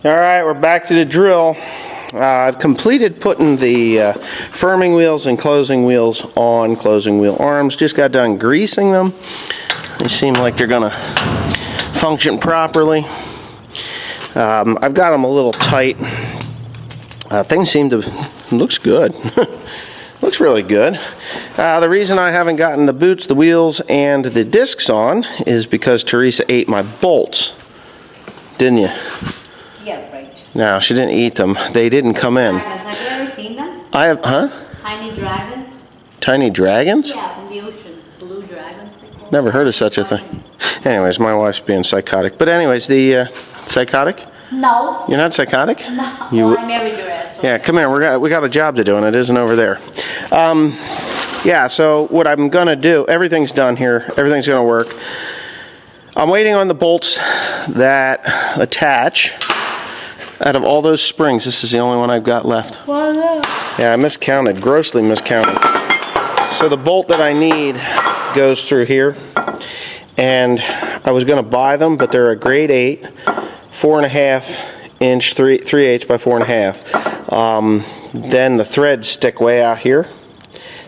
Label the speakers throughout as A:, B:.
A: All right, we're back to the drill. I've completed putting the firming wheels and closing wheels on closing wheel arms. Just got done greasing them. They seem like they're gonna function properly. I've got them a little tight. Things seem to, looks good. Looks really good. The reason I haven't gotten the boots, the wheels, and the discs on is because Teresa ate my bolts. Didn't you?
B: Yeah, right.
A: No, she didn't eat them. They didn't come in.
B: Dragons. Have you ever seen them?
A: I have, huh?
B: Tiny dragons?
A: Tiny dragons?
B: Yeah, from the ocean. Blue dragons, they call them.
A: Never heard of such a thing. Anyways, my wife's being psychotic. But anyways, the psychotic?
B: No.
A: You're not psychotic?
B: No.
A: You,
B: Well, I married your ass. So.
A: yeah, come here. We got a job to do, and it isn't over there. Yeah, so what I'm going to do, everything's done here. Everything's going to work. I'm waiting on the bolts that attach. Out of all those springs, this is the only one I've got left.
B: Well, no.
A: Yeah, I miscounted, grossly miscounted. So the bolt that I need goes through here. And I was going to buy them, but they're a grade 8, 4.5 inch, 3/8 by 4.5. Then the threads stick way out here,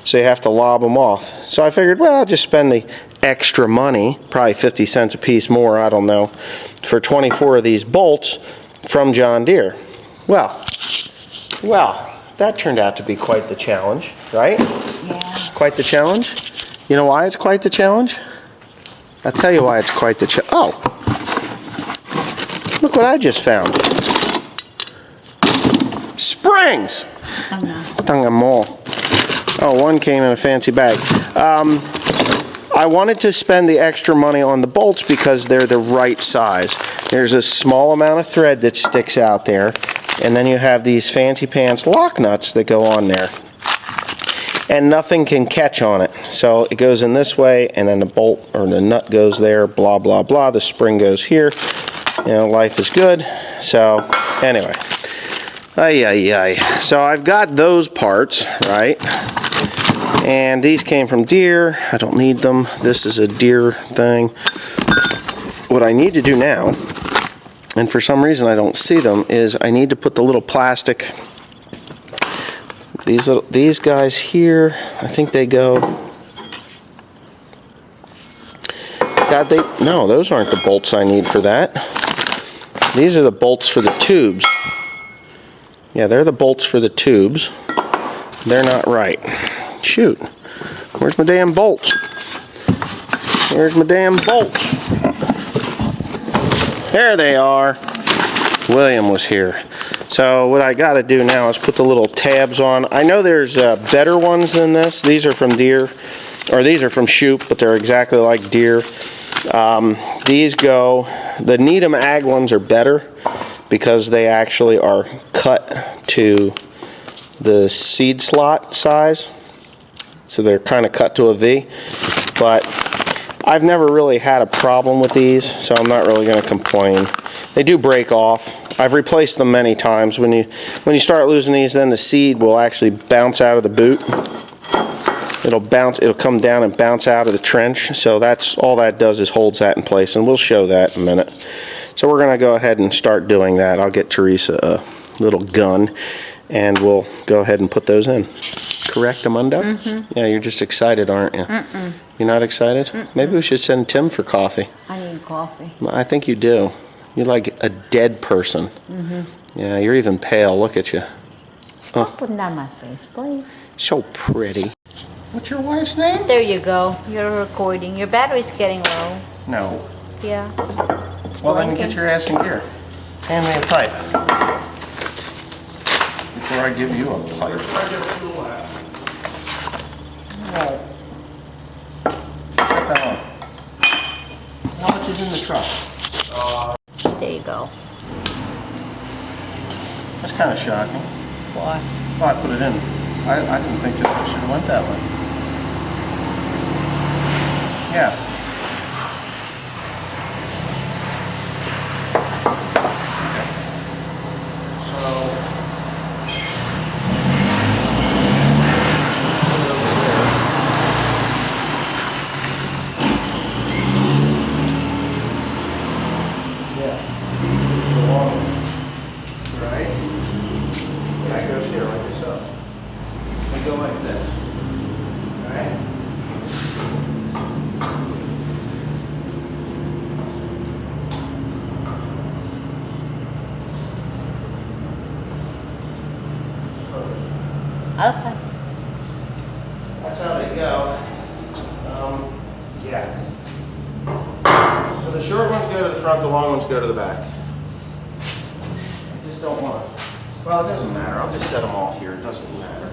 A: so you have to lob them off. So I figured, well, I'll just spend the extra money, probably 50 cents a piece more, I don't know, for 24 of these bolts from John Deere. Well, that turned out to be quite the challenge, right?
B: Yeah.
A: Quite the challenge. You know why it's quite the challenge? I'll tell you why it's quite the challenge. Oh, look what I just found. Springs!
B: Oh, no.
A: Tung them all. Oh, one came in a fancy bag. I wanted to spend the extra money on the bolts because they're the right size. There's a small amount of thread that sticks out there, and then you have these fancy pants lock nuts that go on there. And nothing can catch on it. So it goes in this way, and then the bolt or the nut goes there, blah, blah, blah. The spring goes here. You know, life is good. So, anyway. So I've got those parts, right? And these came from Deere. I don't need them. This is a Deere thing. What I need to do now, and for some reason I don't see them, is I need to put the little plastic, these guys here, I think they go, no, those aren't the bolts I need for that. These are the bolts for the tubes. Yeah, they're the bolts for the tubes. They're not right. Shoot. Where's my damn bolts? Where's my damn bolts? There they are. William was here. So what I got to do now is put the little tabs on. I know there's better ones than this. These are from Deere, or these are from Shoop, but they're exactly like Deere. These go, the Needham Ag ones are better because they actually are cut to the seed slot size. So they're kind of cut to a V. But I've never really had a problem with these, so I'm not really going to complain. They do break off. I've replaced them many times. When you start losing these, then the seed will actually bounce out of the boot. It'll come down and bounce out of the trench. So that's all that does is holds that in place, and we'll show that in a minute. So we're going to go ahead and start doing that. I'll get Teresa a little gun, and we'll go ahead and put those in. Correct, Amundo? Mm-hmm. Yeah, you're just excited, aren't you? Mm-mm. You're not excited? Mm-mm. Maybe we should send Tim for coffee.
B: I need coffee.
A: I think you do. You're like a dead person. Mm-hmm. Yeah, you're even pale. Look at you.
B: Stop putting that on my face, please.
A: So pretty. What's your wife's name?
B: There you go. You're recording. Your battery's getting low.
A: No.
B: Yeah. It's
A: well,
B: blinking.
A: then get your ass in gear. Hand me a pipe. Before I give you a pipe. Check that on. How much is in the truck?
B: There you go.
A: That's kind of shocking.
B: Why?
A: Well, I put it in. I didn't think that I should have went that way. Yeah. Okay. So. Yeah.
B: Okay.
A: That's how they go. Yeah. So the short ones go to the front, the long ones go to the back. I just don't want to. Well, it doesn't matter. I'll just set them all here. It doesn't matter.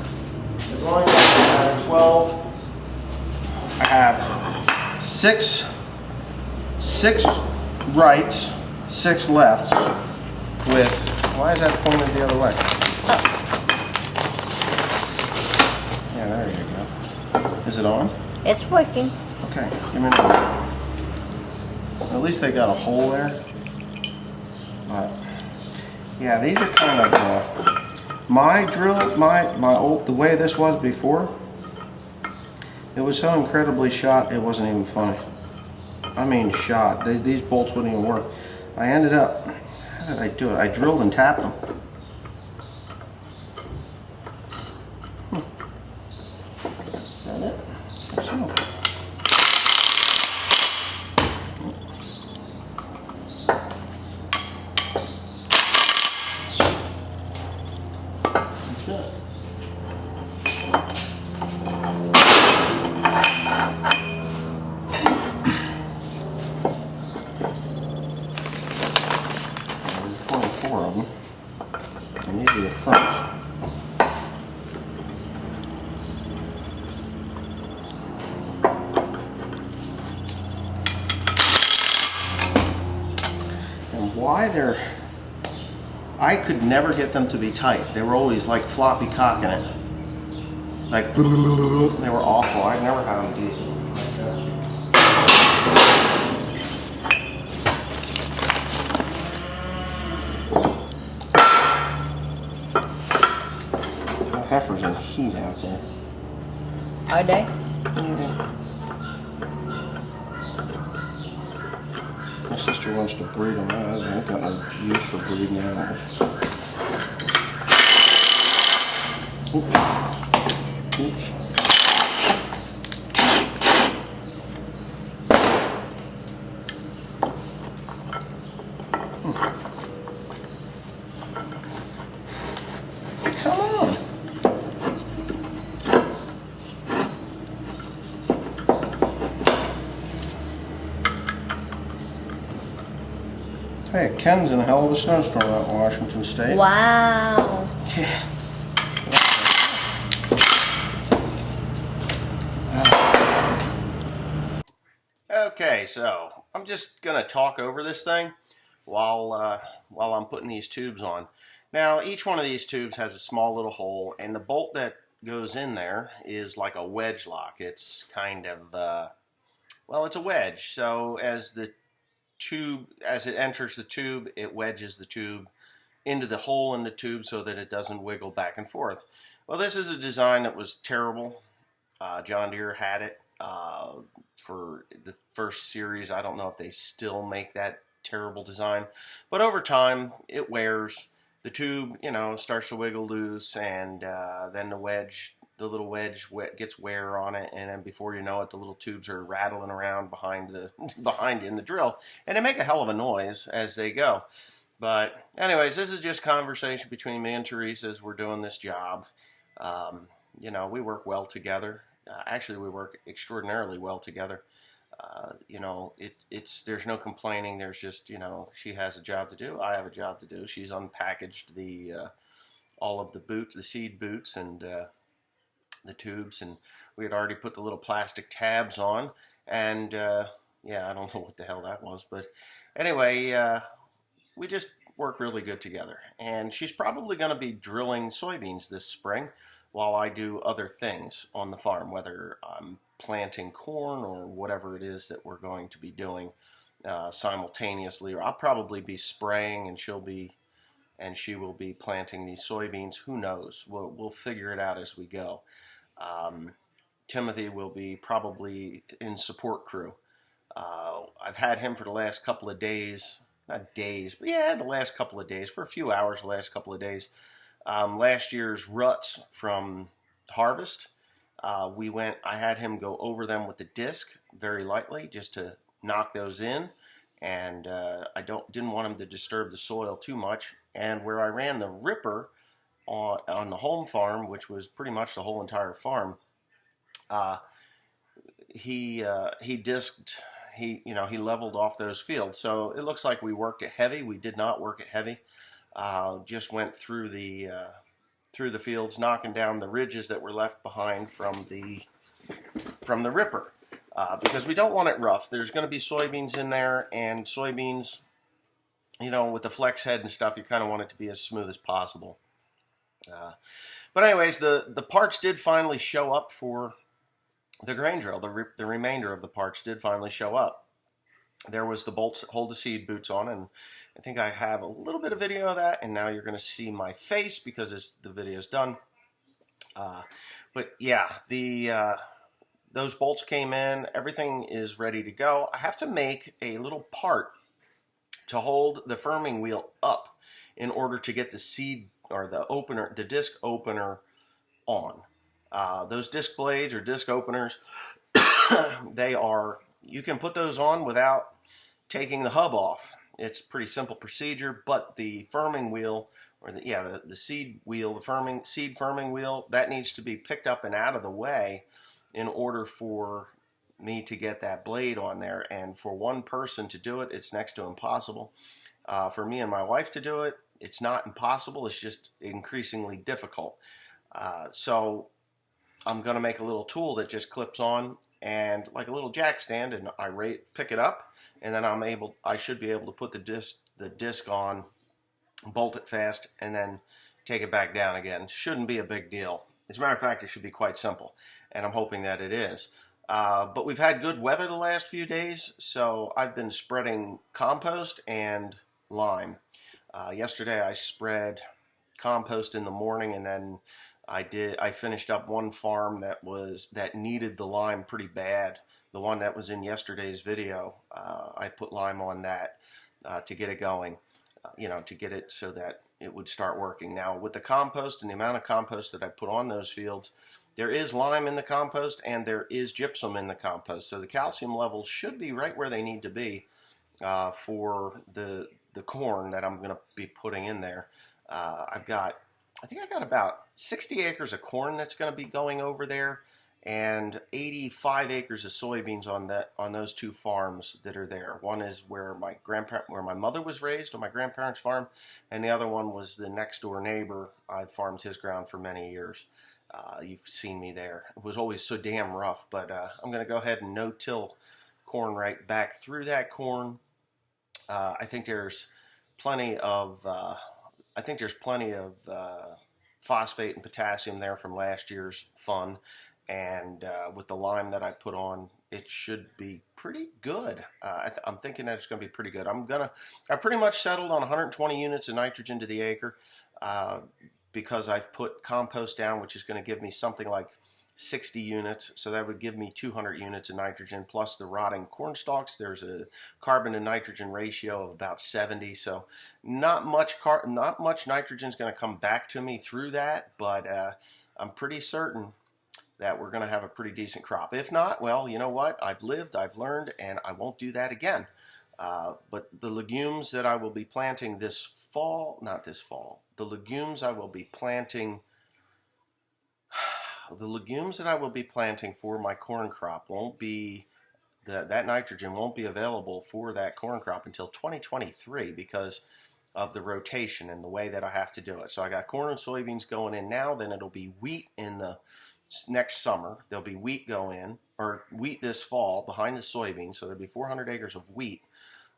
A: As long as I have 12, I have six rights, 6 lefts with, why is that pointed the other way? Yeah, there you go. Is it on?
B: It's working.
A: Okay, give me another. At least they got a hole there. But yeah, these are kind of my drill, my old, the way this was before. It was so incredibly shot, it wasn't even funny. I mean shot. These bolts wouldn't even work. I ended up, how did I do it? I drilled and tapped them. Is that it? I think so. And these are the fronts. And why they're, I could never get them to be tight. They were always like floppy cocking it. Like, they were awful. I've never had them decent. Heifers in heat out there.
B: Are they?
A: Yeah. My sister wants to breed them. I ain't got no use for breeding animals. Oops. Oops. Come on. Hey, Ken's in a hell of a snowstorm out in Washington State.
B: Wow.
A: Yeah. Okay, so I'm just gonna talk over this thing while I'm putting these tubes on. Now, each one of these tubes has a small little hole, and the bolt that goes in there is like a wedge lock. It's kind of well, it's a wedge. So as the tube, as it enters the tube, it wedges the tube into the hole in the tube so that it doesn't wiggle back and forth. Well, this is a design that was terrible. John Deere had it for the first series. I don't know if they still make that terrible design, but over time it wears. The tube, you know, starts to wiggle loose, and then the little wedge gets wear on it, and then before you know it, the little tubes are rattling around behind you in the drill, and they make a hell of a noise as they go. But anyways, this is just conversation between me and Teresa as we're doing this job. You know, we work well together. Actually, we work extraordinarily well together. You know, there's no complaining. There's just, you know, she has a job to do. I have a job to do. She's unpackaged all of the boots, the seed boots, and the tubes, and we had already put the little plastic tabs on. And yeah, I don't know what the hell that was, but anyway, we just work really good together. And she's probably going to be drilling soybeans this spring while I do other things on the farm, whether I'm planting corn or whatever it is that we're going to be doing simultaneously. Or I'll probably be spraying, and she will be planting these soybeans. Who knows? We'll figure it out as we go. Timothy will be probably in support crew. I've had him for the last couple of days. Not days, but yeah, the last couple of days, for a few hours the last couple of days. Last year's ruts from harvest, I had him go over them with the disc very lightly just to knock those in, and I didn't want him to disturb the soil too much. And where I ran the ripper, on the home farm, which was pretty much the whole entire farm, he disked, he leveled off those fields. So it looks like we worked it heavy. We did not work it heavy. Just went through the fields, knocking down the ridges that were left behind from the ripper. Because we don't want it rough. There's going to be soybeans in there, and soybeans, with the flex head and stuff, you kind of want it to be as smooth as possible. But anyways, the parts did finally show up for the grain drill. The remainder of the parts did finally show up. There was the bolts that hold the seed boots on, and I think I have a little bit of video of that, and now you're going to see my face because the video's done. But yeah, those bolts came in. Everything is ready to go. I have to make a little part to hold the firming wheel up in order to get the seed or the disc opener on. Those disc blades or disc openers, you can put those on without taking the hub off. It's a pretty simple procedure, but the firming wheel, or the seed wheel, the seed firming wheel, that needs to be picked up and out of the way in order for me to get that blade on there. And for one person to do it, it's next to impossible. For me and my wife to do it, it's not impossible, it's just increasingly difficult. So I'm going to make a little tool that just clips on, and like a little jack stand, and I pick it up, and then I should be able to put the disc on, bolt it fast, and then take it back down again. Shouldn't be a big deal. As a matter of fact, it should be quite simple, and I'm hoping that it is. But we've had good weather the last few days, so I've been spreading compost and lime. Yesterday I spread compost in the morning, and then I finished up one farm that needed the lime pretty bad. The one that was in yesterday's video, I put lime on that to get it going, to get it so that it would start working. Now, with the compost and the amount of compost that I put on those fields, there is lime in the compost and there is gypsum in the compost. So the calcium levels should be right where they need to be for the corn that I'm going to be putting in there. I think I got about 60 acres of corn that's going to be going over there, and 85 acres of soybeans on those two farms that are there. One is where my mother was raised on my grandparents' farm, and the other one was the next door neighbor. I farmed his ground for many years. You've seen me there. It was always so damn rough, but I'm going to go ahead and no-till corn right back through that corn. I think there's plenty of phosphate and potassium there from last year's fun, and with the lime that I put on, it should be pretty good. I'm thinking that it's going to be pretty good. I pretty much settled on 120 units of nitrogen to the acre because I've put compost down, which is going to give me something like 60 units, so that would give me 200 units of nitrogen plus the rotting corn stalks. There's a carbon to nitrogen ratio of about 70, so not much nitrogen is going to come back to me through that, but I'm pretty certain that we're going to have a pretty decent crop. If not, well, you know what? I've lived, I've learned, and I won't do that again. But the legumes that I will be planting the legumes I will be planting for my corn crop won't be, that nitrogen won't be available for that corn crop until 2023 because of the rotation and the way that I have to do it. So I got corn and soybeans going in now, then it'll be wheat in the next summer. There'll be wheat wheat this fall behind the soybeans, so there'll be 400 acres of wheat.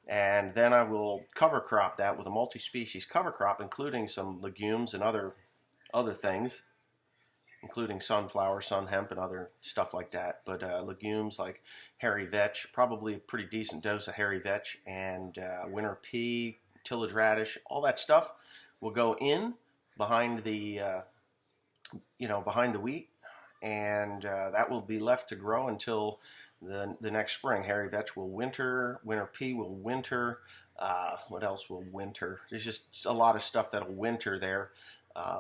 A: And then I will cover crop that with a multi-species cover crop, including some legumes and other things, including sunflower, sun hemp, and other stuff like that. But legumes like hairy vetch, probably a pretty decent dose of hairy vetch, and winter pea, tillage radish, all that stuff will go in behind the wheat, and that will be left to grow until the next spring. Hairy vetch will winter, winter pea will winter. What else will winter? There's just a lot of stuff that'll winter there.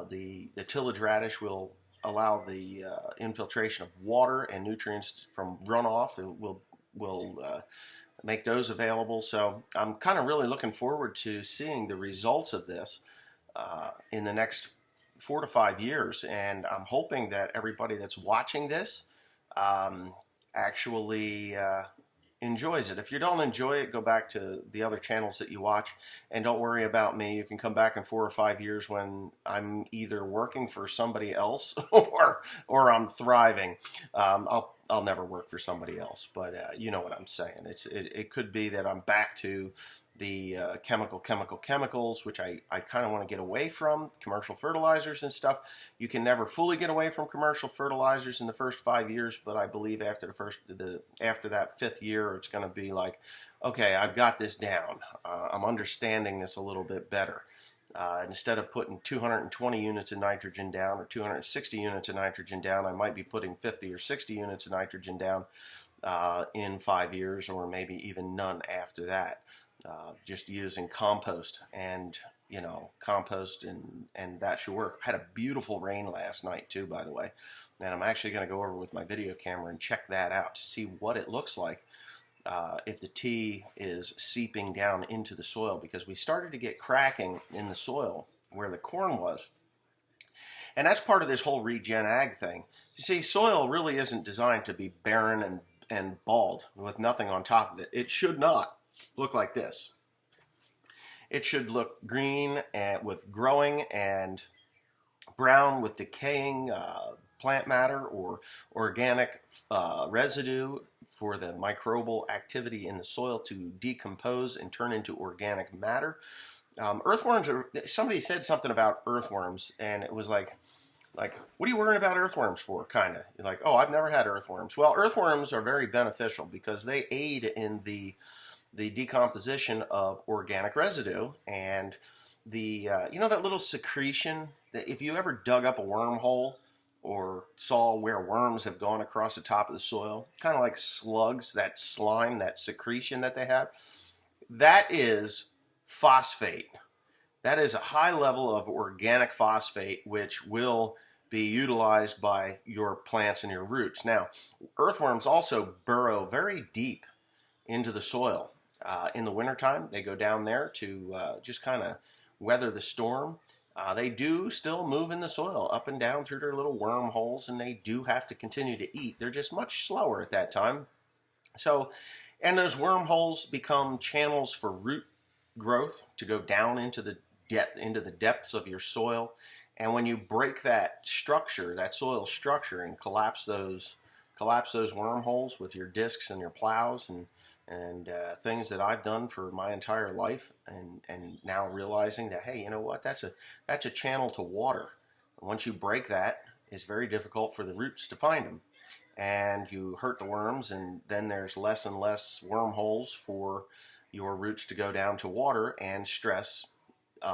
A: The tillage radish will allow the infiltration of water and nutrients from runoff. It will make those available. So I'm kind of really looking forward to seeing the results of this in the next 4 to 5 years, and I'm hoping that everybody that's watching this actually enjoys it. If you don't enjoy it, go back to the other channels that you watch, and don't worry about me. You can come back in 4 or 5 years when I'm either working for somebody else or I'm thriving. I'll never work for somebody else, but you know what I'm saying. It could be that I'm back to the chemicals, which I kind of want to get away from, commercial fertilizers and stuff. You can never fully get away from commercial fertilizers in the first 5 years, but I believe after after that 5th year, it's going to be like, okay, I've got this down. I'm understanding this a little bit better. Instead of putting 220 units of nitrogen down or 260 units of nitrogen down, I might be putting 50 or 60 units of nitrogen down in 5 years, or maybe even none after that. Just using compost and compost and that should work. I had a beautiful rain last night too, by the way, and I'm actually going to go over with my video camera and check that out to see what it looks like if the tea is seeping down into the soil, because we started to get cracking in the soil where the corn was. And that's part of this whole regen ag thing. You see, soil really isn't designed to be barren and bald with nothing on top of it. It should not look like this. It should look green and with growing, and brown with decaying plant matter or organic residue for the microbial activity in the soil to decompose and turn into organic matter. Earthworms somebody said something about earthworms, and it was like, what are you worrying about earthworms for, kind of? You're like, oh, I've never had earthworms. Well, earthworms are very beneficial because they aid in the decomposition of organic residue, and the that little secretion that if you ever dug up a wormhole or saw where worms have gone across the top of the soil, kind of like slugs, that slime, that secretion that they have, that is phosphate. That is a high level of organic phosphate which will be utilized by your plants and your roots. Now, earthworms also burrow very deep into the soil. In the wintertime, they go down there to just kind of weather the storm. They do still move in the soil up and down through their little wormholes, and they do have to continue to eat. They're just much slower at that time. So, and those wormholes become channels for root growth to go down into the depths of your soil. And when you break that structure, that soil structure, and collapse those wormholes with your discs and your plows and things that I've done for my entire life, and now realizing that, hey, you know what, that's a channel to water. Once you break that, it's very difficult for the roots to find them, and you hurt the worms, and then there's less and less wormholes for your roots to go down to water and stress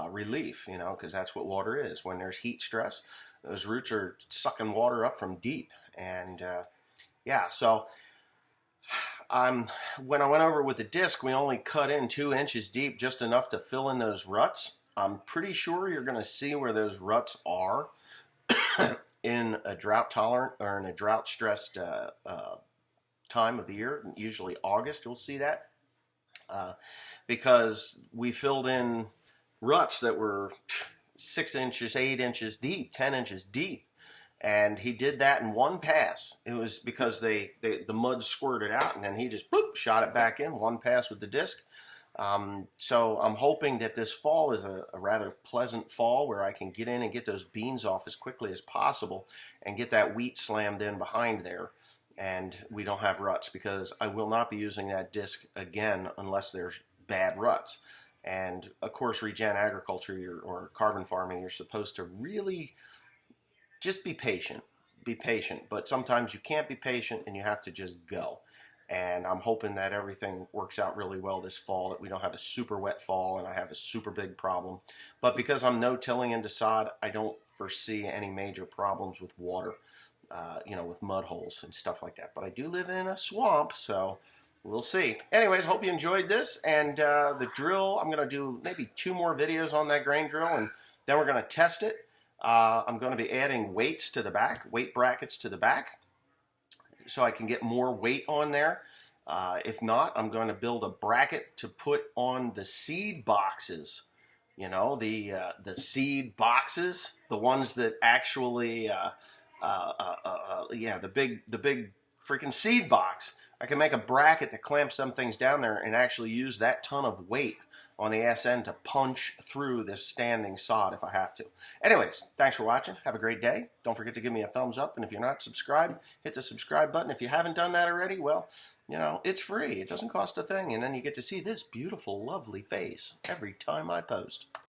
A: relief, because that's what water is. When there's heat stress, those roots are sucking water up from deep, and so when I went over with the disc, we only cut in 2 inches deep, just enough to fill in those ruts. I'm pretty sure you're going to see where those ruts are in a drought tolerant or in a drought stressed time of the year. Usually August, you'll see that because we filled in ruts that were 6 inches, 8 inches deep, 10 inches deep. And he did that in one pass. It was because the mud squirted out, and then he just boop, shot it back in, one pass with the disc. So I'm hoping that this fall is a rather pleasant fall where I can get in and get those beans off as quickly as possible and get that wheat slammed in behind there. And we don't have ruts, because I will not be using that disc again unless there's bad ruts. And of course, regen agriculture or carbon farming, you're supposed to really just be patient, but sometimes you can't be patient and you have to just go. And I'm hoping that everything works out really well this fall, that we don't have a super wet fall and I have a super big problem. But because I'm no-tilling into sod, I don't foresee any major problems with water, with mud holes and stuff like that. But I do live in a swamp, so we'll see. Anyways, hope you enjoyed this. And the drill, I'm going to do maybe 2 more videos on that grain drill, and then we're going to test it. I'm going to be adding weights to the back, weight brackets to the back, so I can get more weight on there. If not, I'm going to build a bracket to put on the seed boxes You know, the seed boxes, the ones that actually, yeah, the big freaking seed box. I can make a bracket that clamps some things down there and actually use that ton of weight on the SN to punch through this standing sod if I have to. Anyways, thanks for watching. Have a great day. Don't forget to give me a thumbs up, and if you're not subscribed, hit the subscribe button. If you haven't done that already, well, you know, it's free. It doesn't cost a thing, and then you get to see this beautiful, lovely face every time I post.